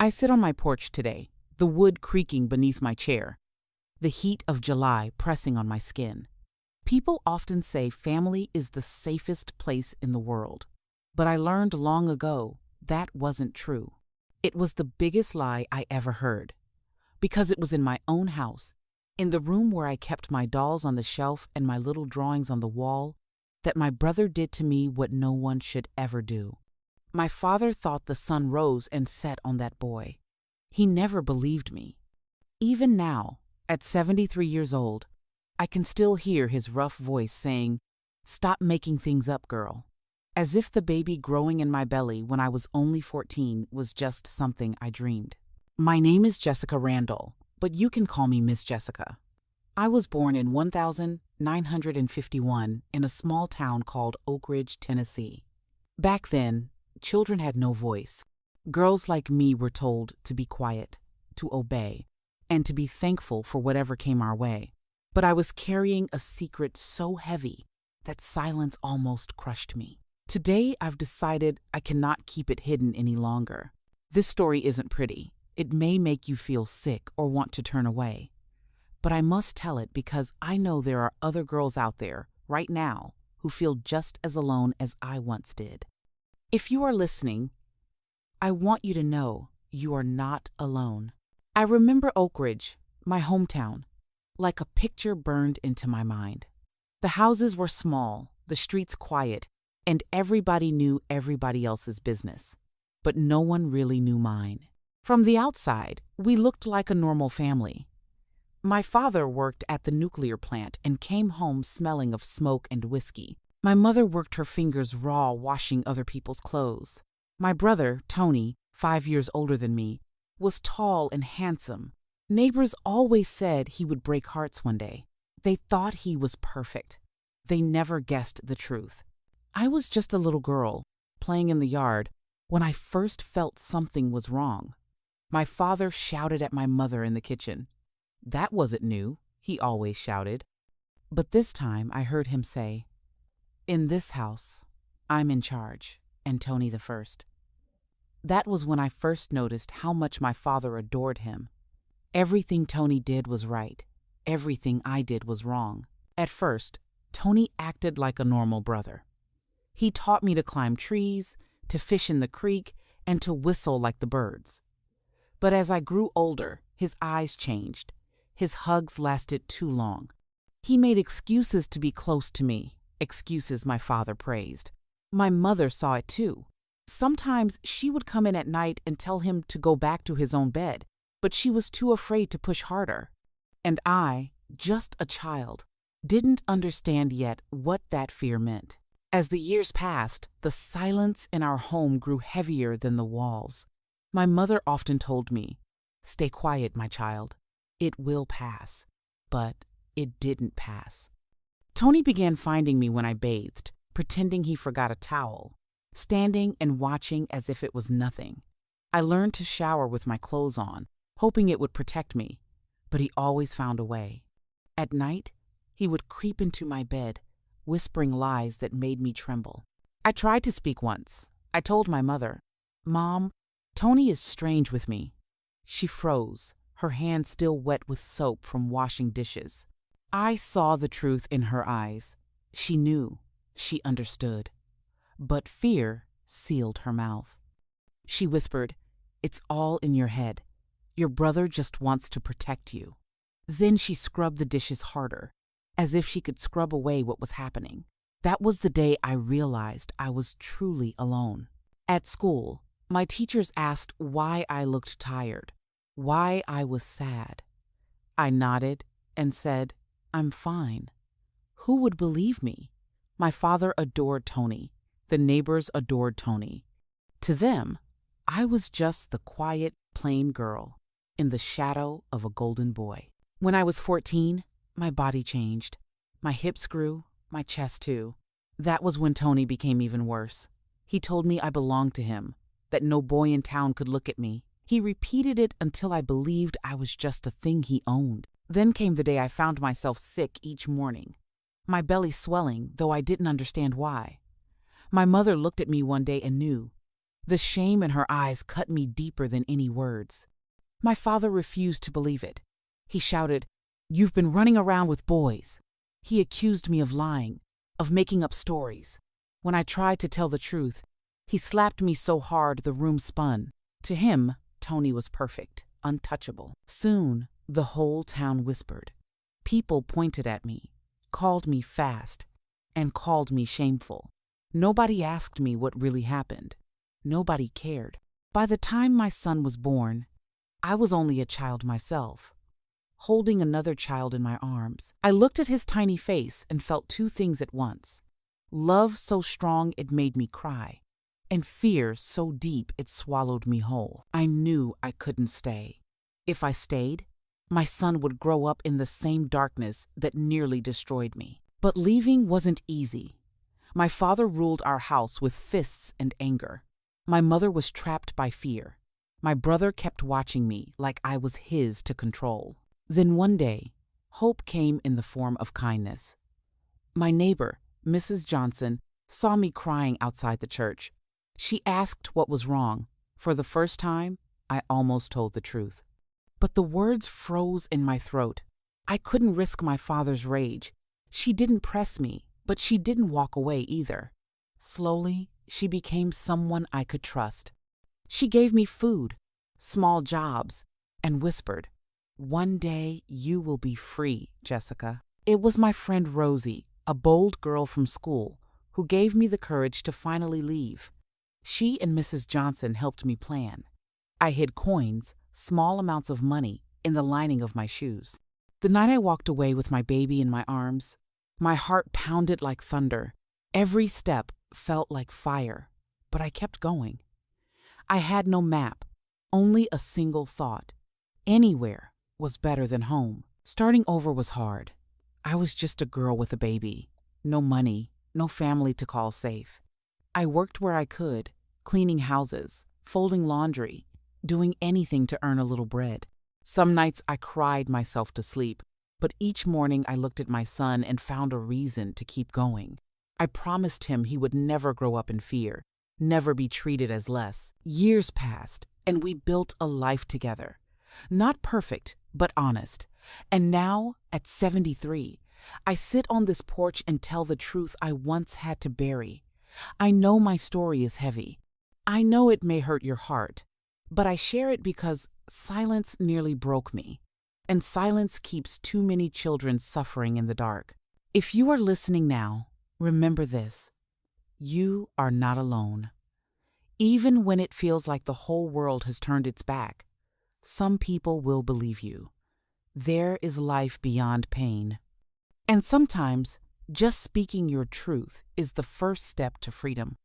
I sit on my porch today, the wood creaking beneath my chair, the heat of July pressing on my skin. People often say family is the safest place in the world, but I learned long ago that wasn't true. It was the biggest lie I ever heard, because it was in my own house, in the room where I kept my dolls on the shelf and my little drawings on the wall, that my brother did to me what no one should ever do. My father thought the sun rose and set on that boy. He never believed me. Even now, at 73 years old, I can still hear his rough voice saying, "Stop making things up, girl." As if the baby growing in my belly when I was only 14 was just something I dreamed. My name is Jessica Randall, but you can call me Miss Jessica. I was born in 1951 in a small town called Oak Ridge, Tennessee. Back then, children had no voice. Girls like me were told to be quiet, to obey, and to be thankful for whatever came our way. But I was carrying a secret so heavy that silence almost crushed me. Today, I've decided I cannot keep it hidden any longer. This story isn't pretty. It may make you feel sick or want to turn away. But I must tell it because I know there are other girls out there, right now, who feel just as alone as I once did. If you are listening, I want you to know you are not alone. I remember Oak Ridge, my hometown, like a picture burned into my mind. The houses were small, the streets quiet, and everybody knew everybody else's business. But no one really knew mine. From the outside, we looked like a normal family. My father worked at the nuclear plant and came home smelling of smoke and whiskey. My mother worked her fingers raw washing other people's clothes. My brother, Tony, 5 years older than me, was tall and handsome. Neighbors always said he would break hearts one day. They thought he was perfect. They never guessed the truth. I was just a little girl, playing in the yard, when I first felt something was wrong. My father shouted at my mother in the kitchen. That wasn't new, he always shouted. But this time I heard him say, "In this house, I'm in charge, and Tony the first." That was when I first noticed how much my father adored him. Everything Tony did was right. Everything I did was wrong. At first, Tony acted like a normal brother. He taught me to climb trees, to fish in the creek, and to whistle like the birds. But as I grew older, his eyes changed. His hugs lasted too long. He made excuses to be close to me, excuses my father praised. My mother saw it too. Sometimes she would come in at night and tell him to go back to his own bed, but she was too afraid to push harder. And I, just a child, didn't understand yet what that fear meant. As the years passed, the silence in our home grew heavier than the walls. My mother often told me, "Stay quiet, my child. It will pass." But it didn't pass. Tony began finding me when I bathed, pretending he forgot a towel, standing and watching as if it was nothing. I learned to shower with my clothes on, hoping it would protect me, but he always found a way. At night, he would creep into my bed, whispering lies that made me tremble. I tried to speak once. I told my mother, "Mom, Tony is strange with me." She froze, her hand still wet with soap from washing dishes. I saw the truth in her eyes. She knew, she understood. But fear sealed her mouth. She whispered, "It's all in your head. Your brother just wants to protect you." Then she scrubbed the dishes harder, as if she could scrub away what was happening. That was the day I realized I was truly alone. At school, my teachers asked why I looked tired, why I was sad. I nodded and said, "I'm fine." Who would believe me? My father adored Tony. The neighbors adored Tony. To them, I was just the quiet, plain girl in the shadow of a golden boy. When I was 14, my body changed. My hips grew, my chest too. That was when Tony became even worse. He told me I belonged to him, that no boy in town could look at me. He repeated it until I believed I was just a thing he owned. Then came the day I found myself sick each morning, my belly swelling, though I didn't understand why. My mother looked at me one day and knew. The shame in her eyes cut me deeper than any words. My father refused to believe it. He shouted, "You've been running around with boys." He accused me of lying, of making up stories. When I tried to tell the truth, he slapped me so hard the room spun. To him, Tony was perfect, untouchable. Soon, the whole town whispered. People pointed at me, called me fast, and called me shameful. Nobody asked me what really happened. Nobody cared. By the time my son was born, I was only a child myself, holding another child in my arms. I looked at his tiny face and felt two things at once: love so strong it made me cry, and fear so deep it swallowed me whole. I knew I couldn't stay. If I stayed, my son would grow up in the same darkness that nearly destroyed me. But leaving wasn't easy. My father ruled our house with fists and anger. My mother was trapped by fear. My brother kept watching me like I was his to control. Then one day, hope came in the form of kindness. My neighbor, Mrs. Johnson, saw me crying outside the church. She asked what was wrong. For the first time, I almost told the truth. But the words froze in my throat. I couldn't risk my father's rage. She didn't press me, but she didn't walk away either. Slowly, she became someone I could trust. She gave me food, small jobs, and whispered, "One day you will be free, Jessica." It was my friend Rosie, a bold girl from school, who gave me the courage to finally leave. She and Mrs. Johnson helped me plan. I hid coins, small amounts of money, in the lining of my shoes. The night I walked away with my baby in my arms, my heart pounded like thunder. Every step felt like fire, but I kept going. I had no map, only a single thought. Anywhere was better than home. Starting over was hard. I was just a girl with a baby, no money, no family to call safe. I worked where I could, cleaning houses, folding laundry, doing anything to earn a little bread. Some nights I cried myself to sleep, but each morning I looked at my son and found a reason to keep going. I promised him he would never grow up in fear, never be treated as less. Years passed, and we built a life together. Not perfect, but honest. And now, at 73, I sit on this porch and tell the truth I once had to bury. I know my story is heavy. I know it may hurt your heart, but I share it because silence nearly broke me, and silence keeps too many children suffering in the dark. If you are listening now, remember this: you are not alone. Even when it feels like the whole world has turned its back, some people will believe you. There is life beyond pain. And sometimes, just speaking your truth is the first step to freedom.